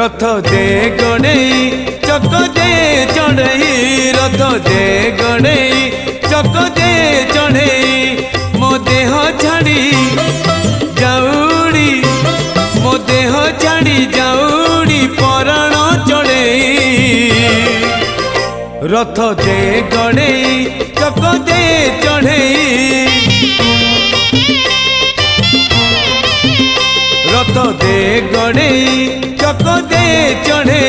रथ दे गणेई चक दे चढ़ई रथ दे गणेई चक दे चढ़ई मो देह छाड़ी जाऊड़ी मो देह छाड़ी जाऊड़ी पराण चढ़ई रथ दे गणेई चक दे चढ़ई रथ दे गणेई चक दे चढ़ई।